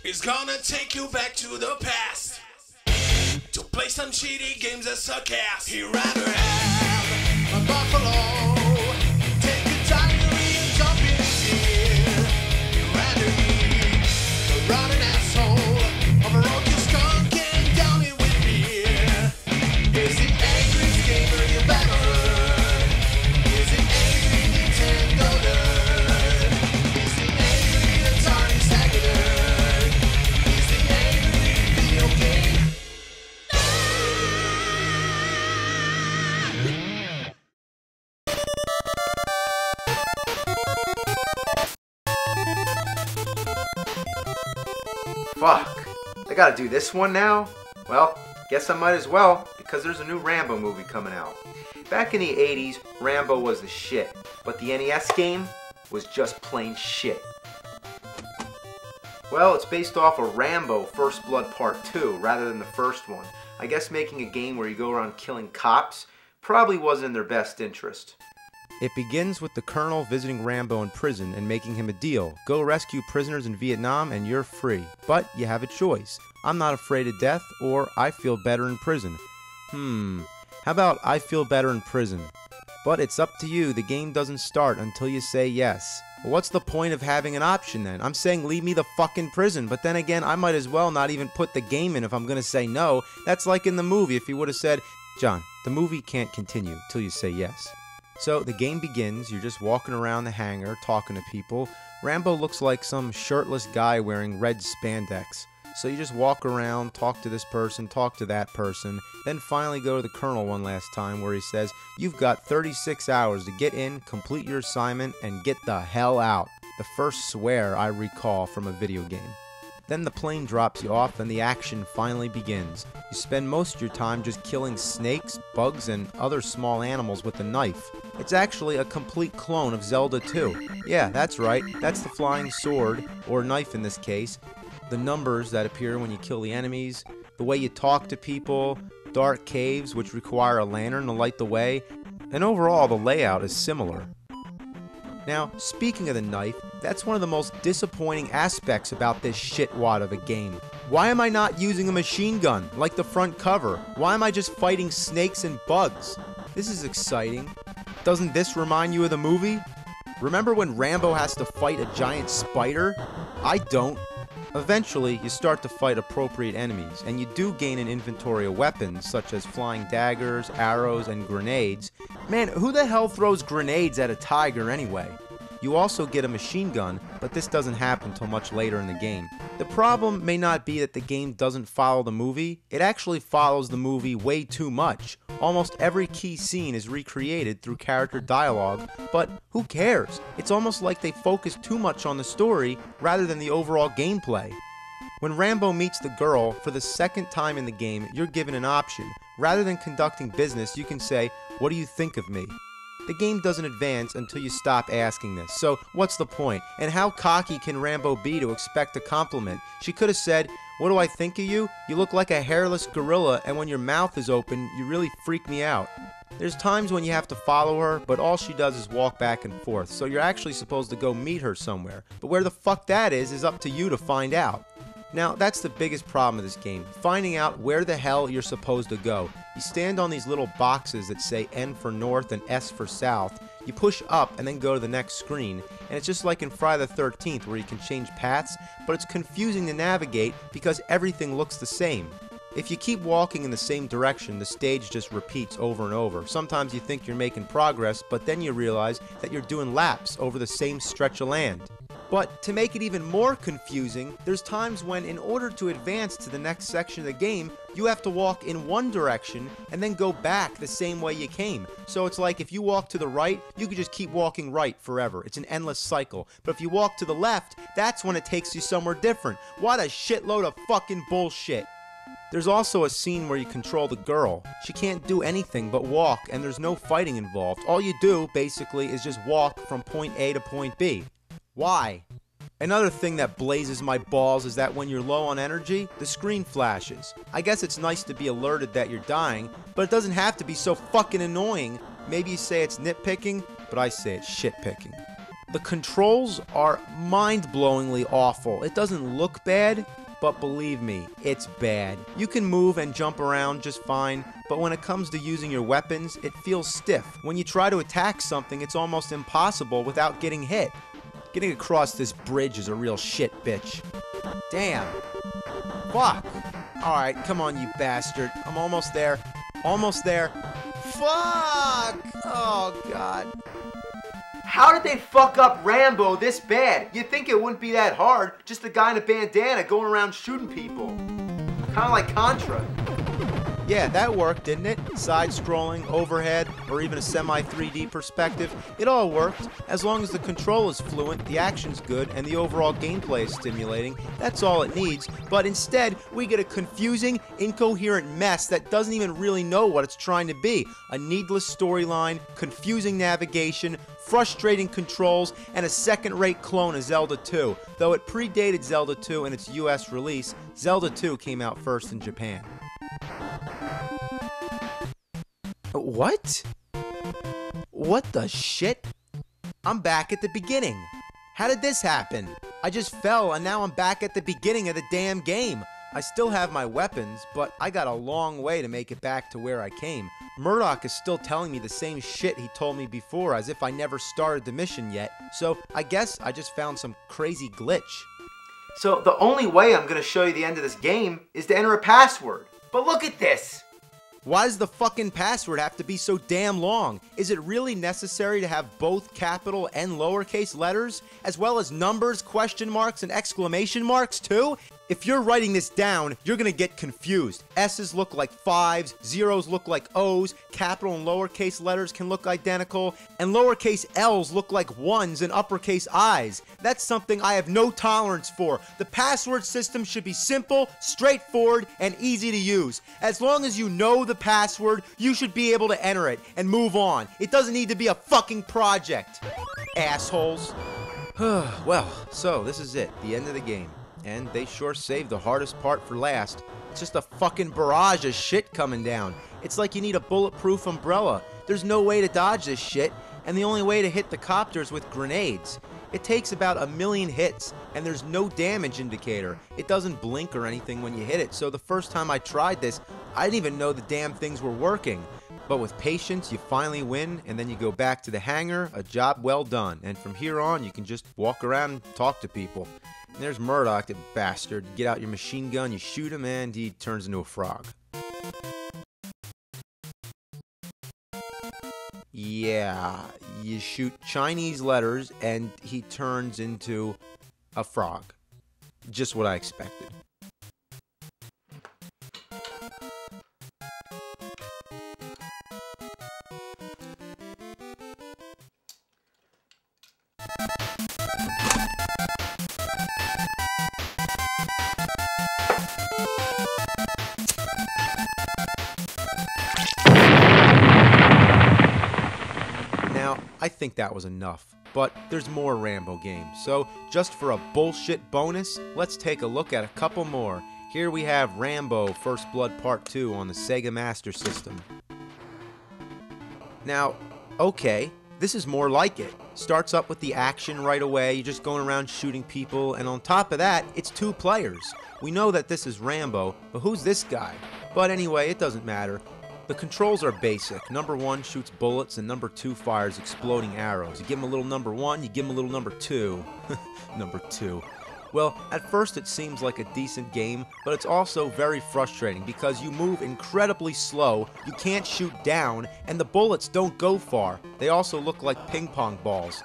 is gonna take you back to the past to play some shitty games that suck ass. He'd rather have a buffalo, take a diary and jump in his gear. He'd rather eat a rotten asshole of a roadkill skunk and down it with beer. Is the angriest gamer you've ever heard? Is the angry Nintendo nerd? Is the angry Atari Sega nerd? Is the angry video game? Fuck, I gotta do this one now? Well, guess I might as well, because there's a new Rambo movie coming out. Back in the 80s, Rambo was the shit, but the NES game was just plain shit. Well, it's based off of Rambo First Blood Part 2 rather than the first one. I guess making a game where you go around killing cops probably wasn't in their best interest. It begins with the Colonel visiting Rambo in prison and making him a deal. Go rescue prisoners in Vietnam and you're free. But you have a choice. I'm not afraid of death, or I feel better in prison. How about I feel better in prison? But it's up to you. The game doesn't start until you say yes. Well, what's the point of having an option then? I'm saying leave me the fuck in prison, but then again, I might as well not even put the game in if I'm gonna say no. That's like in the movie if you would have said, John, the movie can't continue till you say yes. So the game begins, you're just walking around the hangar, talking to people. Rambo looks like some shirtless guy wearing red spandex. So you just walk around, talk to this person, talk to that person, then finally go to the Colonel one last time where he says, you've got 36 hours to get in, complete your assignment, and get the hell out. The first swear I recall from a video game. Then the plane drops you off and the action finally begins. You spend most of your time just killing snakes, bugs, and other small animals with a knife. It's actually a complete clone of Zelda 2. Yeah, that's right, that's the flying sword, or knife in this case, the numbers that appear when you kill the enemies, the way you talk to people, dark caves which require a lantern to light the way, and overall the layout is similar. Now, speaking of the knife, that's one of the most disappointing aspects about this shitwad of a game. Why am I not using a machine gun, like the front cover? Why am I just fighting snakes and bugs? This is exciting. Doesn't this remind you of the movie? Remember when Rambo has to fight a giant spider? I don't. Eventually, you start to fight appropriate enemies, and you do gain an inventory of weapons, such as flying daggers, arrows, and grenades. Man, who the hell throws grenades at a tiger anyway? You also get a machine gun, but this doesn't happen until much later in the game. The problem may not be that the game doesn't follow the movie, it actually follows the movie way too much. Almost every key scene is recreated through character dialogue, but who cares? It's almost like they focus too much on the story rather than the overall gameplay. When Rambo meets the girl for the second time in the game, you're given an option. Rather than conducting business, you can say, "What do you think of me?" The game doesn't advance until you stop asking this, so what's the point? And how cocky can Rambo be to expect a compliment? She could have said, "What do I think of you? You look like a hairless gorilla, and when your mouth is open, you really freak me out." There's times when you have to follow her, but all she does is walk back and forth, so you're actually supposed to go meet her somewhere. But where the fuck that is up to you to find out. Now, that's the biggest problem of this game, finding out where the hell you're supposed to go. You stand on these little boxes that say N for North and S for South. You push up and then go to the next screen, and it's just like in Friday the 13th where you can change paths, but it's confusing to navigate because everything looks the same. If you keep walking in the same direction, the stage just repeats over and over. Sometimes you think you're making progress, but then you realize that you're doing laps over the same stretch of land. But to make it even more confusing, there's times when in order to advance to the next section of the game, you have to walk in one direction and then go back the same way you came. So it's like if you walk to the right, you could just keep walking right forever. It's an endless cycle. But if you walk to the left, that's when it takes you somewhere different. What a shitload of fucking bullshit. There's also a scene where you control the girl. She can't do anything but walk, and there's no fighting involved. All you do, basically, is just walk from point A to point B. Why? Another thing that blazes my balls is that when you're low on energy, the screen flashes. I guess it's nice to be alerted that you're dying, but it doesn't have to be so fucking annoying. Maybe you say it's nitpicking, but I say it's shitpicking. The controls are mind-blowingly awful. It doesn't look bad, but believe me, it's bad. You can move and jump around just fine, but when it comes to using your weapons, it feels stiff. When you try to attack something, it's almost impossible without getting hit. Getting across this bridge is a real shit, bitch. Damn. Fuck. Alright, come on, you bastard. I'm almost there. Almost there. Fuck! Oh, God. How did they fuck up Rambo this bad? You'd think it wouldn't be that hard. Just a guy in a bandana going around shooting people. Kinda like Contra. Yeah, that worked, didn't it? Side-scrolling, overhead, or even a semi-3D perspective. It all worked. As long as the control is fluent, the action's good, and the overall gameplay is stimulating, that's all it needs. But instead, we get a confusing, incoherent mess that doesn't even really know what it's trying to be. A needless storyline, confusing navigation, frustrating controls, and a second-rate clone of Zelda 2. Though it predated Zelda 2 in its US release, Zelda 2 came out first in Japan. What? What the shit? I'm back at the beginning. How did this happen? I just fell and now I'm back at the beginning of the damn game. I still have my weapons, but I got a long way to make it back to where I came. Murdoch is still telling me the same shit he told me before, as if I never started the mission yet, so I guess I just found some crazy glitch. So the only way I'm gonna show you the end of this game is to enter a password. But look at this! Why does the fucking password have to be so damn long? Is it really necessary to have both capital and lowercase letters, as well as numbers, question marks, and exclamation marks too? If you're writing this down, you're gonna get confused. S's look like 5s, zeros look like O's, capital and lowercase letters can look identical, and lowercase L's look like 1s and uppercase I's. That's something I have no tolerance for. The password system should be simple, straightforward, and easy to use. As long as you know the password, you should be able to enter it and move on. It doesn't need to be a fucking project. Assholes. Well, so this is it, the end of the game. And they sure saved the hardest part for last. It's just a fucking barrage of shit coming down. It's like you need a bulletproof umbrella. There's no way to dodge this shit, and the only way to hit the copters with grenades. It takes about 1,000,000 hits, and there's no damage indicator. It doesn't blink or anything when you hit it, so the first time I tried this, I didn't even know the damn things were working. But with patience, you finally win, and then you go back to the hangar, a job well done. And from here on, you can just walk around and talk to people. And there's Murdoch, that bastard. You get out your machine gun, you shoot him, and he turns into a frog. Yeah, you shoot Chinese letters, and he turns into a frog. Just what I expected. I think that was enough, but there's more Rambo games, so just for a bullshit bonus, let's take a look at a couple more. Here we have Rambo First Blood Part 2 on the Sega Master System. Now, okay, this is more like it. Starts up with the action right away, you're just going around shooting people, and on top of that, it's 2 players. We know that this is Rambo, but who's this guy? But anyway, it doesn't matter. The controls are basic. Number 1 shoots bullets and number 2 fires exploding arrows. You give him a little number 1, you give him a little number 2. Number 2. Well, at first it seems like a decent game, but it's also very frustrating because you move incredibly slow, you can't shoot down, and the bullets don't go far. They also look like ping pong balls.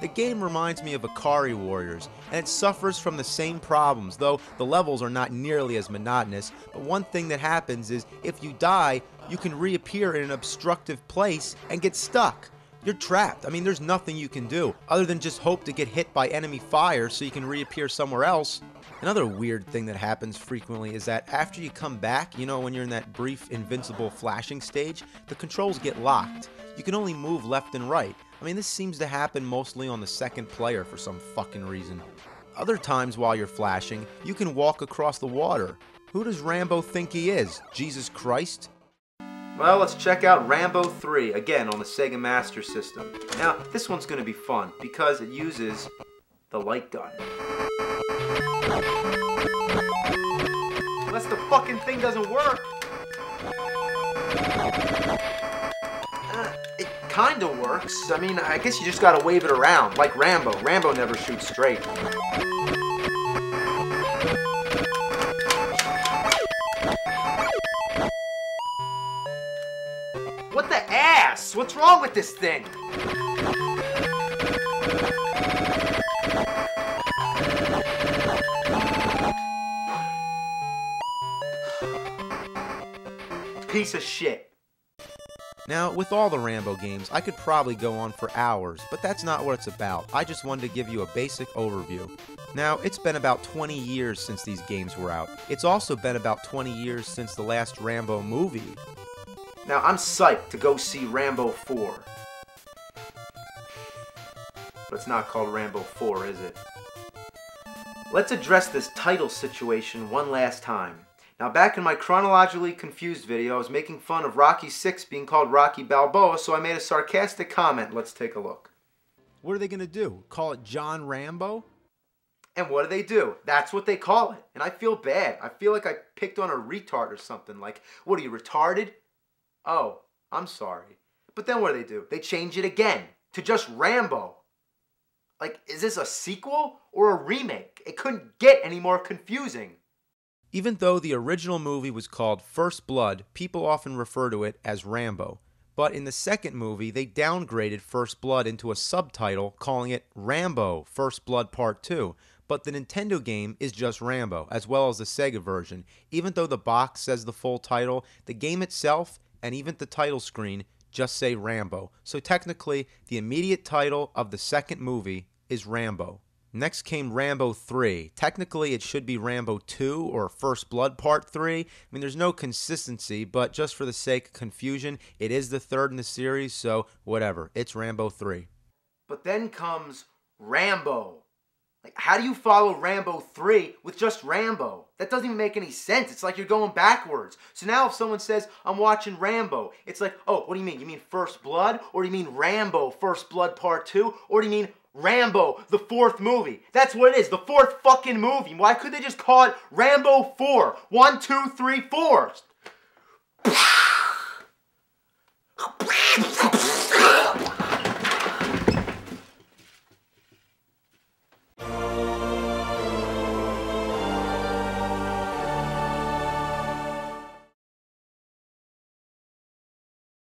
The game reminds me of Ikari Warriors, and it suffers from the same problems, though the levels are not nearly as monotonous. But one thing that happens is, if you die, you can reappear in an obstructive place and get stuck. You're trapped. I mean, there's nothing you can do, other than just hope to get hit by enemy fire so you can reappear somewhere else. Another weird thing that happens frequently is that after you come back, you know, when you're in that brief invincible flashing stage, the controls get locked. You can only move left and right. I mean, this seems to happen mostly on the second player for some fucking reason. Other times while you're flashing, you can walk across the water. Who does Rambo think he is? Jesus Christ? Well, let's check out Rambo 3, again on the Sega Master System. Now, this one's going to be fun because it uses the light gun. Unless the fucking thing doesn't work. It kinda works. I mean, I guess you just gotta wave it around, like Rambo. Rambo never shoots straight. What the ass? What's wrong with this thing? Piece of shit. Now, with all the Rambo games, I could probably go on for hours, but that's not what it's about. I just wanted to give you a basic overview. Now, it's been about 20 years since these games were out. It's also been about 20 years since the last Rambo movie. Now, I'm psyched to go see Rambo 4. But it's not called Rambo 4, is it? Let's address this title situation one last time. Now, back in my chronologically confused video, I was making fun of Rocky VI being called Rocky Balboa, so I made a sarcastic comment. Let's take a look. What are they going to do? Call it John Rambo? And what do? That's what they call it. And I feel bad. I feel like I picked on a retard or something. Like, what are you, retarded? Oh, I'm sorry. But then what do? They change it again to just Rambo. Like, is this a sequel or a remake? It couldn't get any more confusing. Even though the original movie was called First Blood, people often refer to it as Rambo. But in the second movie, they downgraded First Blood into a subtitle, calling it Rambo First Blood Part 2. But the Nintendo game is just Rambo, as well as the Sega version. Even though the box says the full title, the game itself, and even the title screen, just say Rambo. So technically, the immediate title of the second movie is Rambo. Next came Rambo 3. Technically, it should be Rambo 2 or First Blood Part 3. I mean, there's no consistency, but just for the sake of confusion, it is the third in the series, so whatever. It's Rambo 3. But then comes Rambo. Like, how do you follow Rambo 3 with just Rambo? That doesn't even make any sense. It's like you're going backwards. So now if someone says, I'm watching Rambo, it's like, oh, what do you mean? You mean First Blood? Or do you mean Rambo First Blood Part 2? Or do you mean Rambo, the fourth movie? That's what it is, the fourth fucking movie. Why could they just call it Rambo 4? 1, 2, 3, 4.